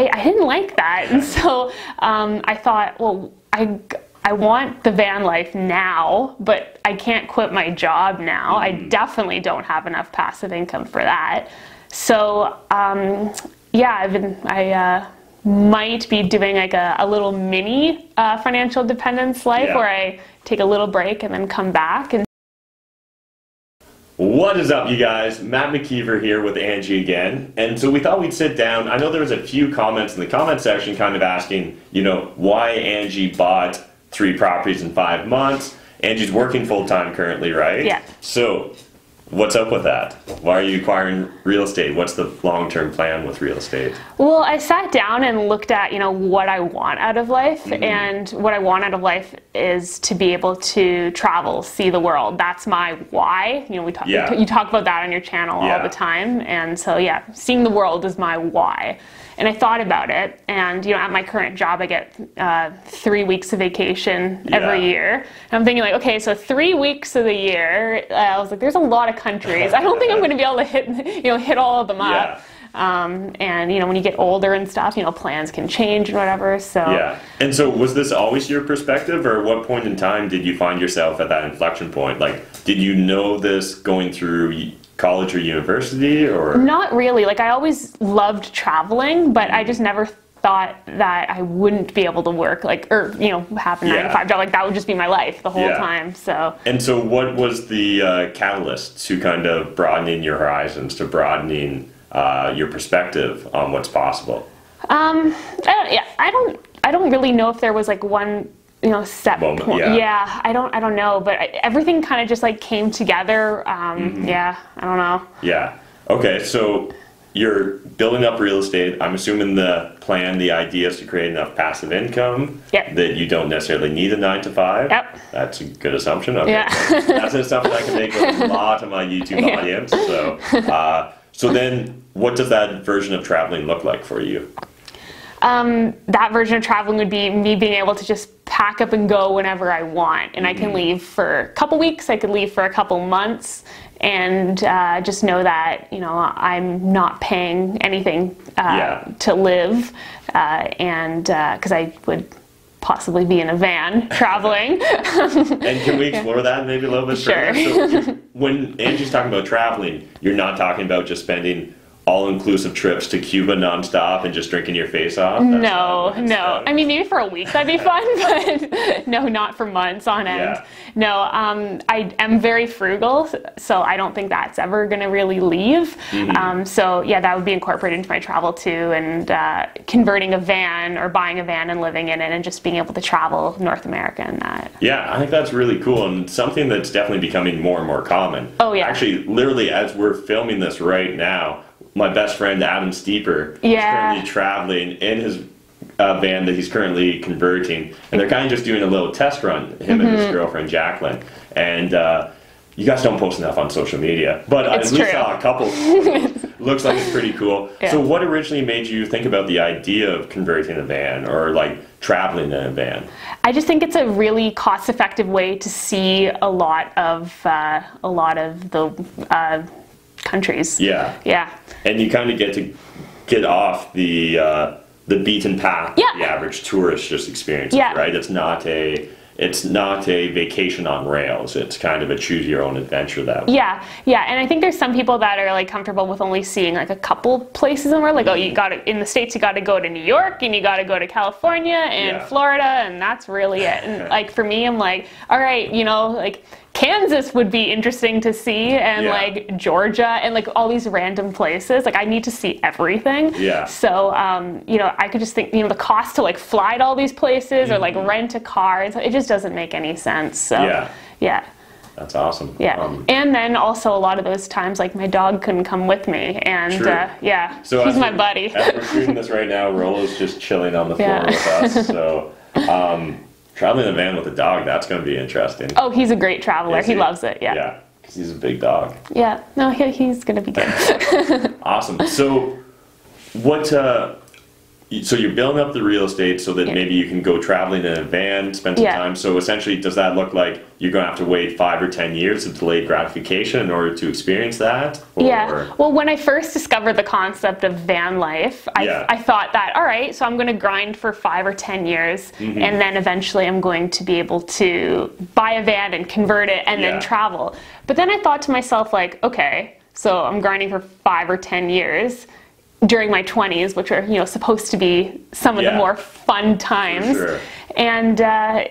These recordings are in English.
I didn't like that. And so I thought, well, I want the van life now, but I can't quit my job now. I definitely don't have enough passive income for that. So yeah, I might be doing like a little mini financial dependence life where I take a little break and then come back. And what is up, you guys? Matt McKeever here with Angie again. And so we thought we'd sit down. I know there was a few comments in the comment section kind of asking, you know, why Angie bought 3 properties in 5 months. Angie's working full-time currently, right? Yeah. So what's up with that? Why are you acquiring real estate? What's the long-term plan with real estate? Well, I sat down and looked at, you know, what I want out of life. And what I want out of life is to be able to travel, see the world. That's my why. You know, you talk about that on your channel all the time. And so, yeah, seeing the world is my why. And I thought about it, and you know, at my current job, I get 3 weeks of vacation every year. And I'm thinking like, okay, so 3 weeks of the year, I was like, there's a lot of countries. I don't think I'm going to be able to hit all of them up. And you know, when you get older and stuff, you know, plans can change and whatever. So yeah. And so, was this always your perspective, or at what point in time did you find yourself at that inflection point? Like, did you know this going through college or university, or? Not really. Like, I always loved traveling, but I just never thought that I wouldn't be able to work, like, or, you know, have a 9-to-5 job. Like, that would just be my life the whole time, so. And so what was the catalyst to kind of broadening your horizons, to broadening your perspective on what's possible? I don't really know if there was like one, you know, set point. I don't know, but everything kind of just like came together. Yeah, I don't know. Yeah. Okay, so you're building up real estate. I'm assuming the plan, the idea is to create enough passive income that you don't necessarily need a 9-to-5. Yep. That's a good assumption. Okay. Yeah. That's an assumption I can make with a lot of my YouTube audience. So, so then what does that version of traveling look like for you? That version of traveling would be me being able to just pack up and go whenever I want. And I can leave for a couple weeks, I could leave for a couple months, and just know that, you know, I'm not paying anything to live, and because I would possibly be in a van traveling. And can we explore that maybe a little bit further? So when Angie's talking about traveling, you're not talking about just spending all-inclusive trips to Cuba nonstop and just drinking your face off? No. I mean, maybe for a week that'd be fun, but no, not for months on end. No, I am very frugal, so I don't think that's ever going to really leave. So yeah, that would be incorporated into my travel too, and converting a van or buying a van and living in it and just being able to travel North America and that. Yeah, I think that's really cool and something that's definitely becoming more and more common. Oh yeah. Actually, literally as we're filming this right now, my best friend Adam Steeper is currently traveling in his van that he's currently converting, and they're kind of just doing a little test run, him and his girlfriend Jacqueline. And you guys don't post enough on social media, but I at least saw a couple. Looks like it's pretty cool. So what originally made you think about the idea of converting a van or like traveling in a van? I just think it's a really cost-effective way to see a lot of the countries. Yeah. And you kind of get off the beaten path the average tourist just experiences, right? It's not a vacation on rails. It's kind of a choose your own adventure that way. Yeah, and I think there's some people that are like comfortable with only seeing like a couple places in the world. Like, oh, you got to, in the States, you got to go to New York and you got to go to California and Florida, and that's really it. And like for me, I'm like, all right, you know, like Kansas would be interesting to see, and like Georgia, and like all these random places. Like I need to see everything. So you know, I could just think, you know, the cost to like fly to all these places or like rent a car, and so it just doesn't make any sense. So yeah. That's awesome. And then also a lot of those times, like my dog couldn't come with me, and so he's my buddy. As we're shooting this right now, Rollo's just chilling on the floor with us. So traveling in a van with a dog, that's going to be interesting. Oh, he's a great traveler. He loves it. Yeah, because he's a big dog. Yeah, no, he's going to be good. Awesome. So what so you're building up the real estate so that maybe you can go traveling in a van, spend some time. So essentially, does that look like you're going to have to wait 5 or 10 years of delayed gratification in order to experience that? Or? Yeah. Well, when I first discovered the concept of van life, I thought that, all right, so I'm going to grind for 5 or 10 years, and then eventually I'm going to be able to buy a van and convert it and then travel. But then I thought to myself, like, okay, so I'm grinding for 5 or 10 years during my 20s, which are, you know, supposed to be some of the more fun times. And I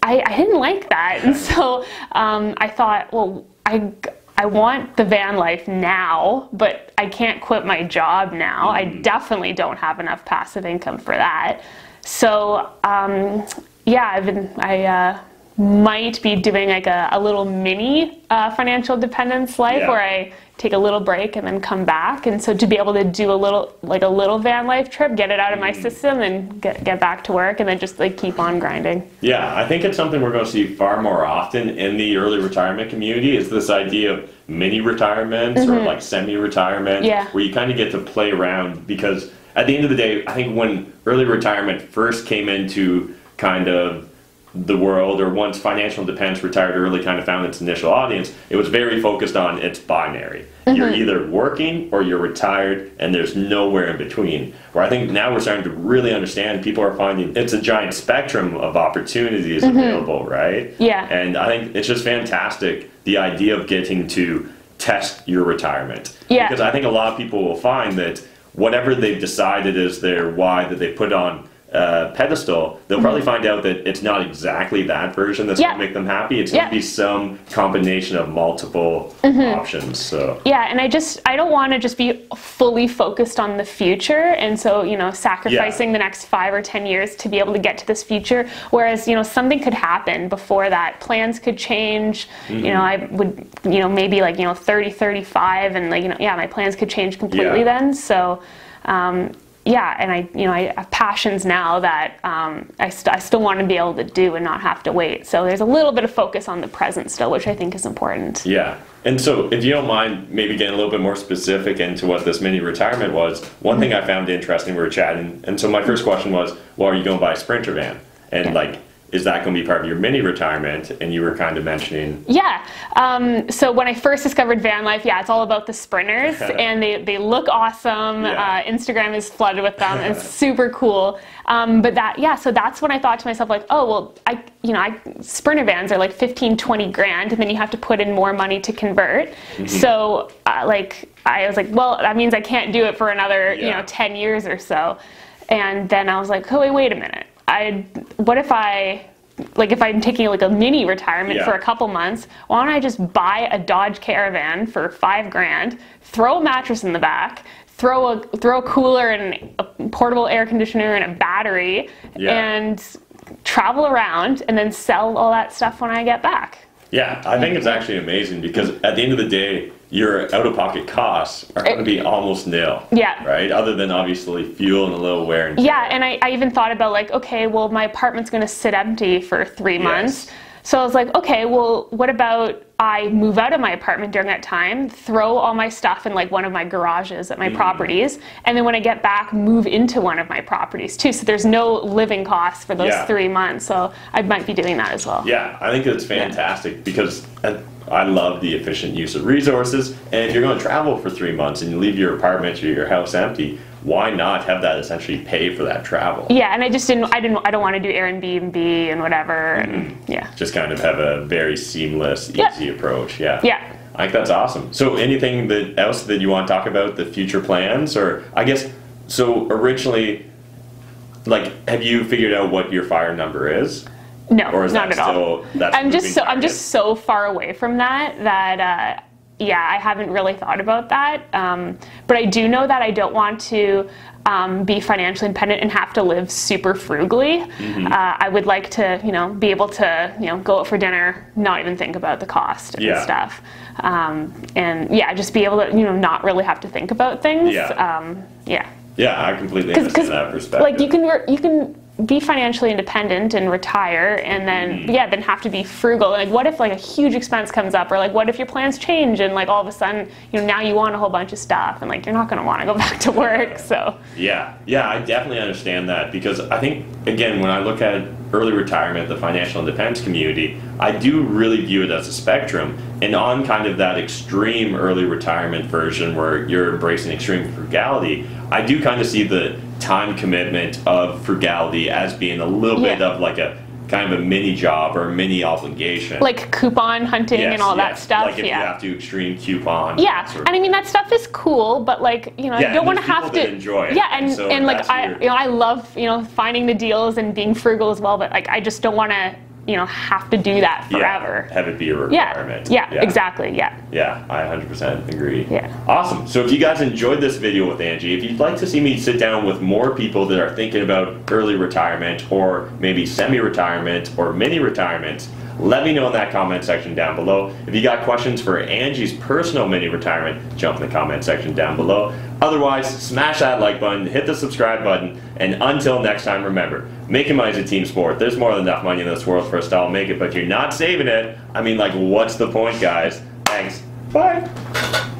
didn't like that. And so I thought, well, I want the van life now, but I can't quit my job now. I definitely don't have enough passive income for that. So I might be doing like a little mini financial dependence life where I take a little break and then come back. And so to be able to do a little van life trip, get it out of my system and get back to work and then just like keep on grinding. Yeah, I think it's something we're going to see far more often in the early retirement community is this idea of mini retirements or like semi-retirement where you kind of get to play around, because at the end of the day, I think when early retirement first came into kind of the world, or once financial independence, retired early, kind of found its initial audience, it was very focused on it's binary. You're either working or you're retired, and there's nowhere in between. Where I think now we're starting to really understand, people are finding it's a giant spectrum of opportunities available, right? Yeah. And I think it's just fantastic, the idea of getting to test your retirement. Yeah. Because I think a lot of people will find that whatever they've decided is their why that they put on pedestal, they'll probably find out that it's not exactly that version that's going to make them happy. It's going to be some combination of multiple options. So and I don't want to just be fully focused on the future, and so, you know, sacrificing the next 5 or 10 years to be able to get to this future, whereas, you know, something could happen before that. Plans could change. You know, I would, you know, maybe like, you know, 30, 35, and like, you know, my plans could change completely then. So and I have passions now that I still want to be able to do and not have to wait. So there's a little bit of focus on the present still, which I think is important. Yeah. And so if you don't mind maybe getting a little bit more specific into what this mini retirement was, one thing I found interesting, we were chatting, and so my first question was, well, are you going to buy a Sprinter van? And like, is that going to be part of your mini retirement? And you were kind of mentioning. So when I first discovered van life, it's all about the Sprinters, and they look awesome. Instagram is flooded with them. It's super cool. So that's when I thought to myself, like, oh, well, Sprinter vans are like 15, 20 grand, and then you have to put in more money to convert. So I was like, well, that means I can't do it for another, 10 years or so. And then I was like, oh, wait a minute. What if if I'm taking like a mini retirement for a couple months, why don't I just buy a Dodge Caravan for 5 grand, throw a mattress in the back, throw a cooler and a portable air conditioner and a battery, and travel around, and then sell all that stuff when I get back. Yeah, I think it's actually amazing, because at the end of the day, your out-of-pocket costs are going to be almost nil. Right? Other than obviously fuel and a little wear and tear. And I even thought about, like, okay, well, my apartment's going to sit empty for 3 months. So I was like, okay, well, what about I move out of my apartment during that time, throw all my stuff in like one of my garages at my properties, and then when I get back, move into one of my properties too. So there's no living costs for those 3 months. So I might be doing that as well. Yeah, I think it's fantastic, because I love the efficient use of resources. And if you're going to travel for 3 months and you leave your apartment or your house empty, why not have that essentially pay for that travel? And I don't want to do Airbnb and whatever. And just kind of have a very seamless, easy approach. I think that's awesome. So anything else that you want to talk about, the future plans? Or I guess, so originally, like, have you figured out what your FIRE number is? No, or is not that at still, all. That's I'm just so far away from that I haven't really thought about that. But I do know that I don't want to be financially independent and have to live super frugally. I would like to, be able to, go out for dinner, not even think about the cost and stuff. Just be able to, not really have to think about things. I completely understand that perspective. Like, you can be financially independent and retire, and then then have to be frugal. Like, what if like a huge expense comes up, or like what if your plans change and like all of a sudden, you know, now you want a whole bunch of stuff, and like you're not going to want to go back to work. So yeah, I definitely understand that, because I think, again, when I look at early retirement, the financial independence community, I do really view it as a spectrum. And on kind of that extreme early retirement version where you're embracing extreme frugality, I do kind of see the time commitment of frugality as being a little bit of like a kind of a mini job or a mini obligation. Like coupon hunting and all that stuff. Like if you have to extreme coupon. Yeah, and I mean that stuff is cool, but like, you know, you don't want to have to enjoy it. Yeah, and like I love, you know, finding the deals and being frugal as well, but like I just don't want to, you know, have to do that forever. Have it be a requirement. Yeah, exactly. Yeah, I 100% agree. Yeah. Awesome. So if you guys enjoyed this video with Angie, if you'd like to see me sit down with more people that are thinking about early retirement, or maybe semi-retirement or mini retirement, let me know in that comment section down below. If you got questions for Angie's personal mini retirement, jump in the comment section down below. Otherwise, smash that like button, hit the subscribe button, and until next time, remember, making money is a team sport. There's more than enough money in this world for us to all make it, but you're not saving it. I mean, like, what's the point, guys? Thanks. Bye.